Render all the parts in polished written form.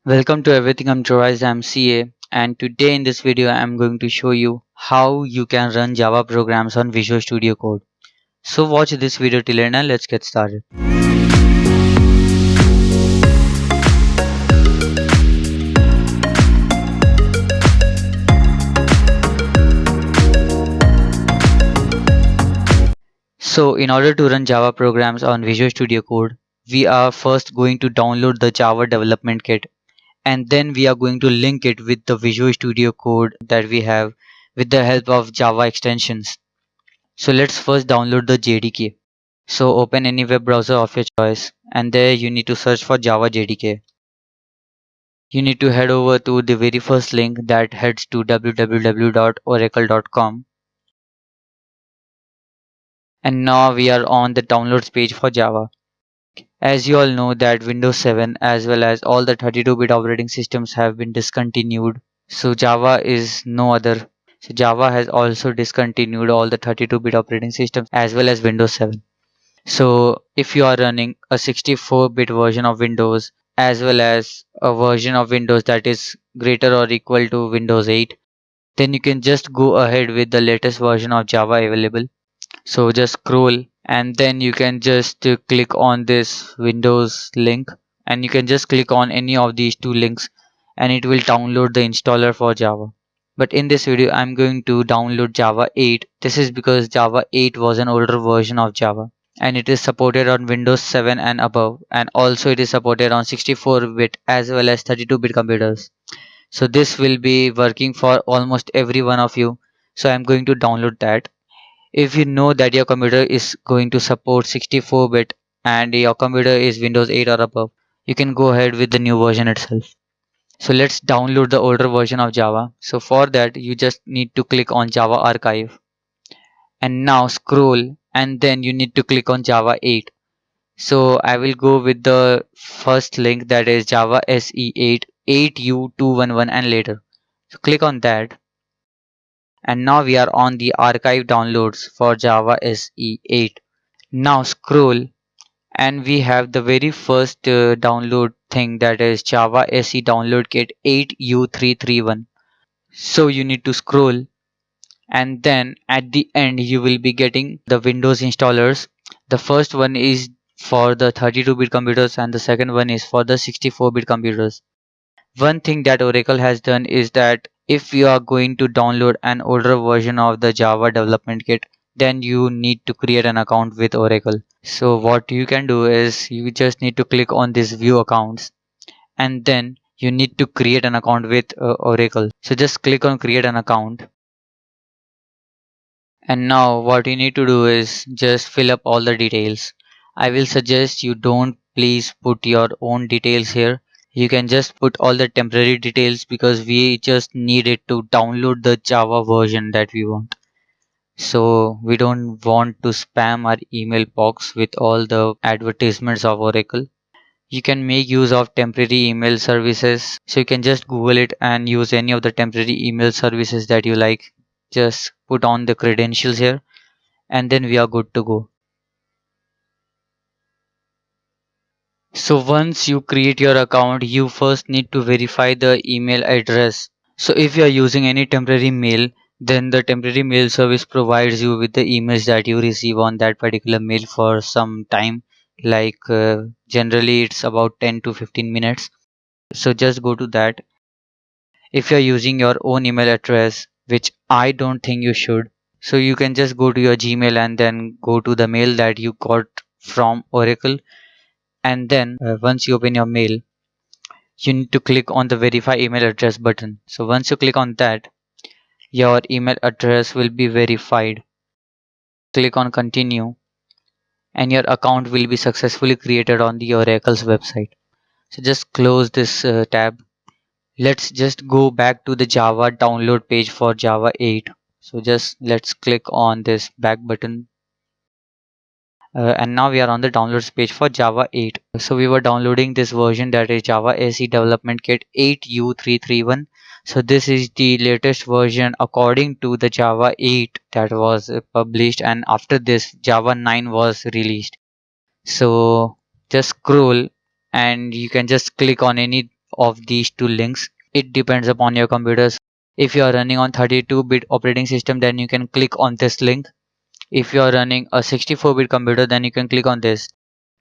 Welcome to everything. I'm Joyce. I'm CA, and today in this video I'm going to show you how you can run Java programs on Visual Studio Code. So watch this video till end and let's get started. So in order to run Java programs on Visual Studio Code, we are first going to download the Java development kit, and then we are going to link it with the Visual Studio Code that we have with the help of Java extensions. So let's first download the JDK. So open any web browser of your choice, and there you need to search for Java JDK. You need to head over to the very first link that heads to www.oracle.com, and now we are on the downloads page for Java. As you all know that Windows 7 as well as all the 32-bit operating systems have been discontinued. So Java is no other. So Java has also discontinued all the 32-bit operating systems as well as Windows 7. So if you are running a 64-bit version of Windows as well as a version of Windows that is greater or equal to Windows 8, then you can just go ahead with the latest version of Java available. So just scroll and then you can just click on this Windows link, and you can just click on any of these two links and it will download the installer for Java. But in this video I'm going to download Java 8. This is because Java 8 was an older version of Java, and it is supported on Windows 7 and above, and also it is supported on 64-bit as well as 32-bit computers. So this will be working for almost every one of you. So I'm going to download that. If you know that your computer is going to support 64-bit and your computer is Windows 8 or above, you can go ahead with the new version itself. So let's download the older version of Java. So for that you just need to click on Java archive, and now scroll and then you need to click on Java 8. So I will go with the first link, that is Java SE8 8U211 and later. So click on that, and now we are on the archive downloads for Java SE8. Now scroll and we have the very first download thing, that is Java SE download kit 8U331. So you need to scroll, and then at the end you will be getting the Windows installers. The first one is for the 32-bit computers and the second one is for the 64-bit computers. One thing that Oracle has done is that if you are going to download an older version of the Java development kit, then you need to create an account with Oracle. So what you can do is you just need to click on this view accounts, and then you need to create an account with Oracle. So just click on create an account. And now what you need to do is just fill up all the details. I will suggest you don't please put your own details here. You can just put all the temporary details because we just need it to download the Java version that we want. So we don't want to spam our email box with all the advertisements of Oracle. You can make use of temporary email services. So you can just Google it and use any of the temporary email services that you like. Just put on the credentials here and then we are good to go. So once you create your account, you first need to verify the email address. So if you are using any temporary mail, then the temporary mail service provides you with the emails that you receive on that particular mail for some time. Like generally it's about 10 to 15 minutes. So just go to that. If you are using your own email address, which I don't think you should, so you can just go to your Gmail and then go to the mail that you got from Oracle, and then once you open your mail you need to click on the verify email address button. So once you click on that, your email address will be verified. Click on continue and your account will be successfully created on the Oracle's website. So just close this tab. Let's just go back to the Java download page for Java 8. So just let's click on this back button. And now we are on the downloads page for Java 8. So we were downloading this version, that is Java SE Development Kit 8U331. So this is the latest version according to the Java 8 that was published, and after this Java 9 was released. So just scroll and you can just click on any of these two links. It depends upon your computers. If you are running on 32-bit operating system, then you can click on this link. If you are running a 64-bit computer, then you can click on this.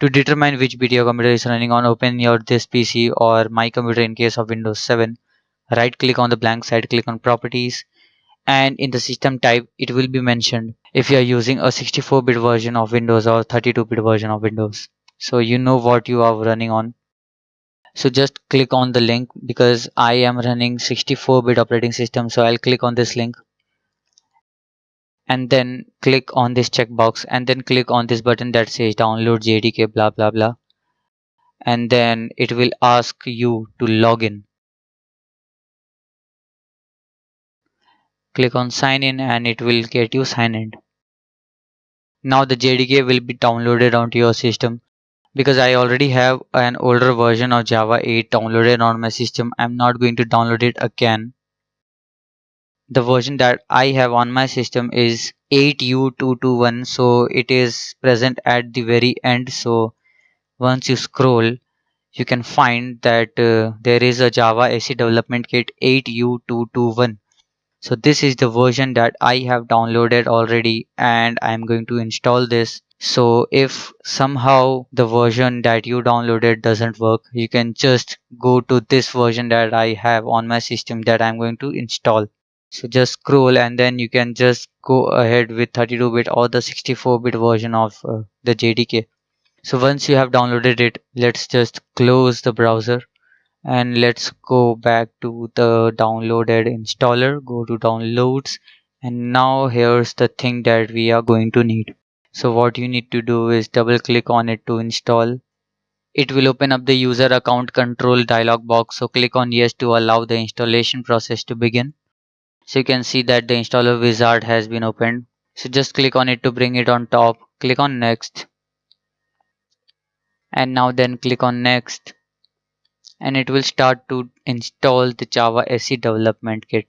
To determine which bit your computer is running on, open your this PC or my computer in case of Windows 7. Right click on the blank side, click on properties, and in the system type it will be mentioned if you are using a 64-bit version of Windows or 32-bit version of Windows. So you know what you are running on. So just click on the link because I am running 64-bit operating system, so I'll click on this link and then click on this checkbox and then click on this button that says download JDK blah blah blah, and then it will ask you to log in. Click on sign in and it will get you sign in. Now the JDK will be downloaded onto your system. Because I already have an older version of Java 8 downloaded on my system, I'm not going to download it again. The version that I have on my system is 8U221, so it is present at the very end. So once you scroll, you can find that there is a Java SE development kit 8U221. So this is the version that I have downloaded already and I'm going to install this. So if somehow the version that you downloaded doesn't work, you can just go to this version that I have on my system that I'm going to install. So just scroll and then you can just go ahead with 32-bit or the 64-bit version of the JDK. So once you have downloaded it, let's just close the browser and let's go back to the downloaded installer. Go to downloads, and now here's the thing that we are going to need. So what you need to do is double click on it to install. It will open up the user account control dialog box, so click on yes to allow the installation process to begin. So you can see that the installer wizard has been opened. So just click on it to bring it on top. Click on next, and now then click on next, and it will start to install the Java SE development kit.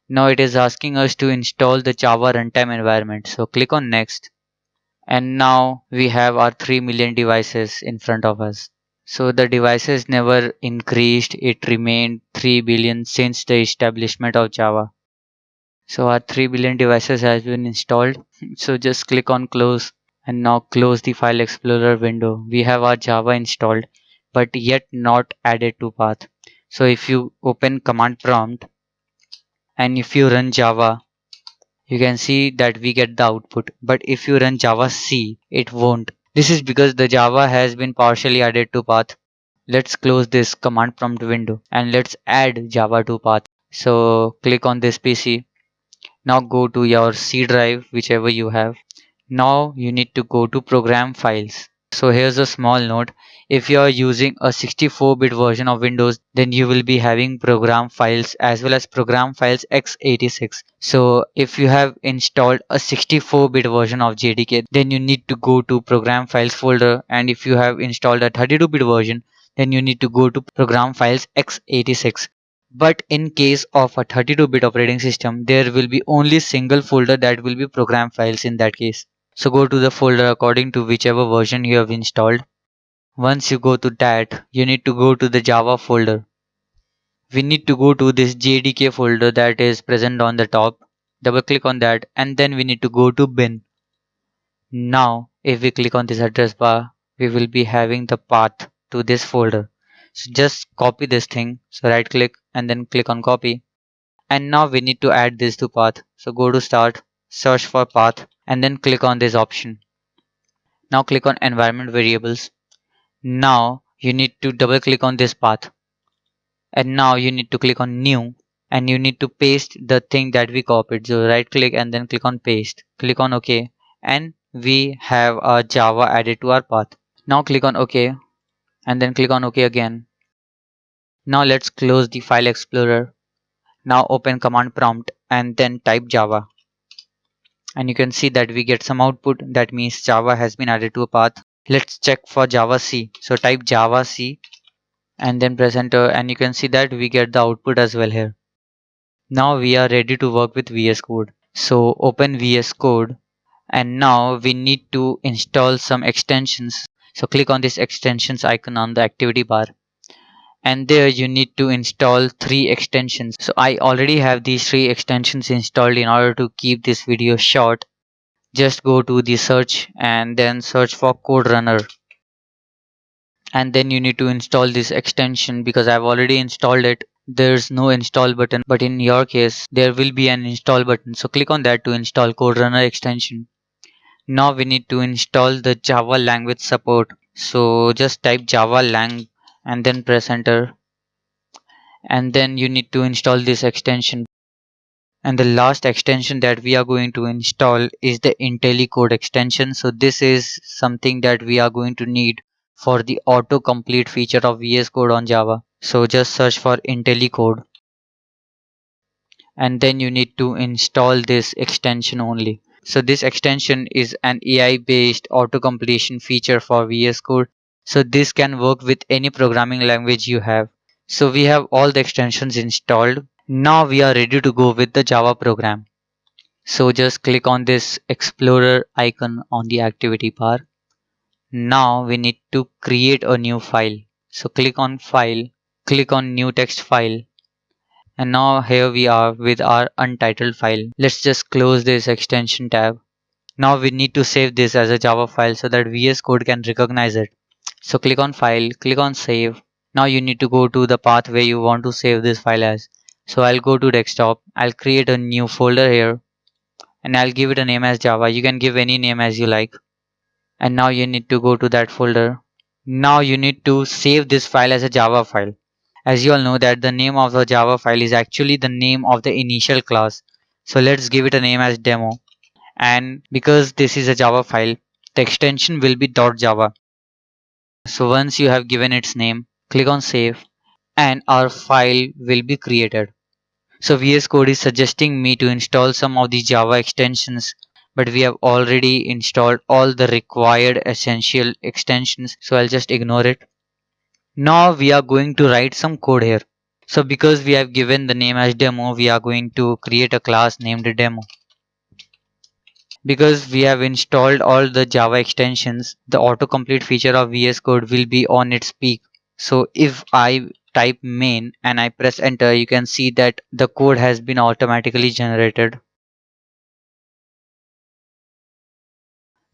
Now it is asking us to install the Java runtime environment. So click on next, and now we have our 3 million devices in front of us. So the devices never increased, it remained 3 billion since the establishment of Java. So our 3 billion devices has been installed. So just click on close, and now close the file explorer window. We have our Java installed but yet not added to path. So if you open command prompt and if you run Java, you can see that we get the output, but if you run Java C, it won't. This is because the Java has been partially added to path. Let's close this command prompt window and let's add Java to path. So click on this PC. Now go to your C drive, whichever you have. Now you need to go to program files. So here's a small note. If you are using a 64-bit version of Windows, then you will be having program files as well as program files x86. So if you have installed a 64-bit version of JDK, then you need to go to program files folder. And if you have installed a 32-bit version, then you need to go to program files x86. But in case of a 32-bit operating system, there will be only single folder that will be program files in that case. So go to the folder according to whichever version you have installed. Once you go to that, you need to go to the Java folder. We need to go to this JDK folder that is present on the top. Double click on that and then we need to go to bin. Now if we click on this address bar, we will be having the path to this folder. So just copy this thing. So right click and then click on copy. And now we need to add this to path. So go to start, search for path and then click on this option. Now click on environment variables. Now you need to double click on this path. And now you need to click on new and you need to paste the thing that we copied. So right click and then click on paste. Click on OK and we have our Java added to our path. Now click on OK and then click on OK again. Now let's close the file explorer. Now open command prompt and then type Java. And you can see that we get some output. That means Java has been added to a path. Let's check for Java C. So type Java C and then press enter and you can see that we get the output as well here. Now we are ready to work with VS Code. So open VS Code and now we need to install some extensions. So click on this extensions icon on the activity bar, and there you need to install 3 extensions. So I already have these 3 extensions installed. In order to keep this video short, just go to the search and then search for code runner, and then you need to install this extension. Because I've already installed it, there's no install button, but in your case there will be an install button, so click on that to install code runner extension. Now we need to install the Java language support, so just type Java lang and then press enter, and then you need to install this extension. And the last extension that we are going to install is the IntelliCode extension. So this is something that we are going to need for the autocomplete feature of VS Code on Java. So just search for IntelliCode, and then you need to install this extension only. So this extension is an AI based auto-completion feature for VS Code. So this can work with any programming language you have. So we have all the extensions installed. Now we are ready to go with the Java program. So just click on this Explorer icon on the activity bar. Now we need to create a new file. So click on File, click on New Text File, and now here we are with our untitled file. Let's just close this extension tab. Now we need to save this as a Java file so that VS Code can recognize it. So click on File, click on Save. Now you need to go to the path where you want to save this file as. So I'll go to desktop, I'll create a new folder here, and I'll give it a name as Java. You can give any name as you like. And now you need to go to that folder. Now you need to save this file as a Java file. As you all know that the name of the Java file is actually the name of the initial class. So let's give it a name as demo. And because this is a Java file, the extension will be .java. So once you have given its name, click on save, and our file will be created. So VS Code is suggesting me to install some of the Java extensions, but we have already installed all the required essential extensions, so I'll just ignore it. Now we are going to write some code here. So because we have given the name as demo, we are going to create a class named demo. Because we have installed all the Java extensions, the autocomplete feature of VS Code will be on its peak. So if I type main and I press enter, you can see that the code has been automatically generated.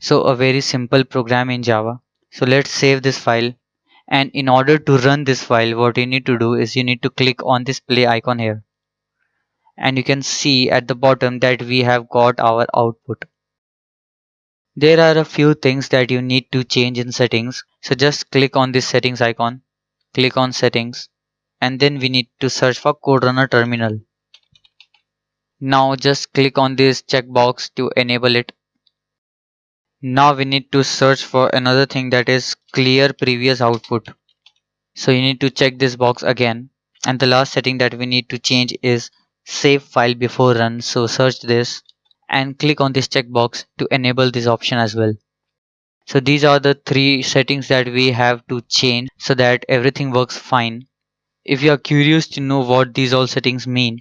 So a very simple program in Java. So let's save this file. And in order to run this file, what you need to do is you need to click on this play icon here. And you can see at the bottom that we have got our output. There are a few things that you need to change in settings. So just click on this settings icon, click on settings, and then we need to search for code runner terminal. Now just click on this checkbox to enable it. Now we need to search for another thing, that is clear previous output. So you need to check this box again. And the last setting that we need to change is save file before run. So search this and click on this checkbox to enable this option as well. So these are the 3 settings that we have to change so that everything works fine. If you are curious to know what these all settings mean,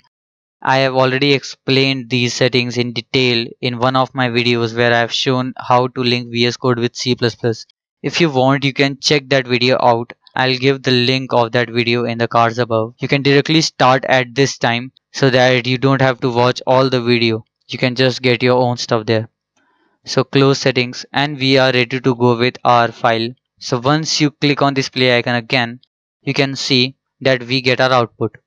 I have already explained these settings in detail in one of my videos where I have shown how to link VS Code with C++. If you want, you can check that video out. I'll give the link of that video in the cards above. You can directly start at this time so that you don't have to watch all the video. You can just get your own stuff there. So close settings, and we are ready to go with our file. So once you click on this play icon again, you can see that we get our output.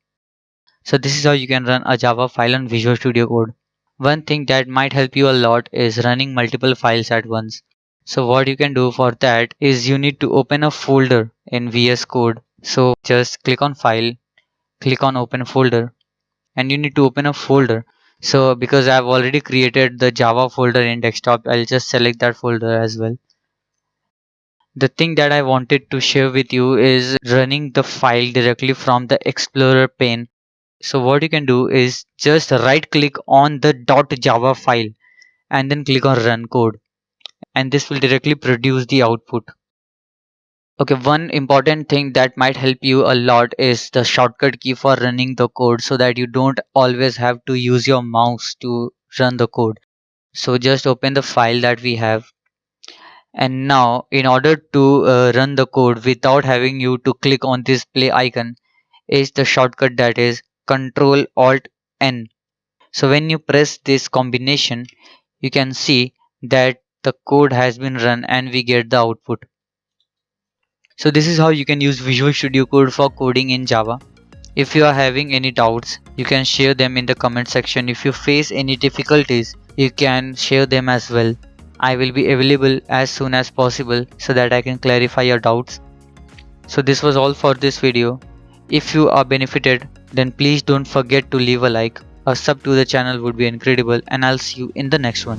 So this is how you can run a Java file on Visual Studio Code. One thing that might help you a lot is running multiple files at once. So what you can do for that is you need to open a folder in VS Code. So just click on file, click on open folder, and you need to open a folder. So because I've already created the Java folder in desktop, I'll just select that folder as well. The thing that I wanted to share with you is running the file directly from the Explorer pane. So what you can do is just right click on the .java file and then click on run code, and this will directly produce the output. Okay, one important thing that might help you a lot is the shortcut key for running the code so that you don't always have to use your mouse to run the code. So just open the file that we have, And now in order to run the code without having you to click on this play icon is the shortcut that is Control Alt N. So when you press this combination, you can see that the code has been run and we get the output. So this is how you can use Visual Studio Code for coding in Java. If you are having any doubts, you can share them in the comment section. If you face any difficulties, you can share them as well. I will be available as soon as possible so that I can clarify your doubts. So this was all for this video. If you are benefited, then please don't forget to leave a like. A sub to the channel would be incredible, and I'll see you in the next one.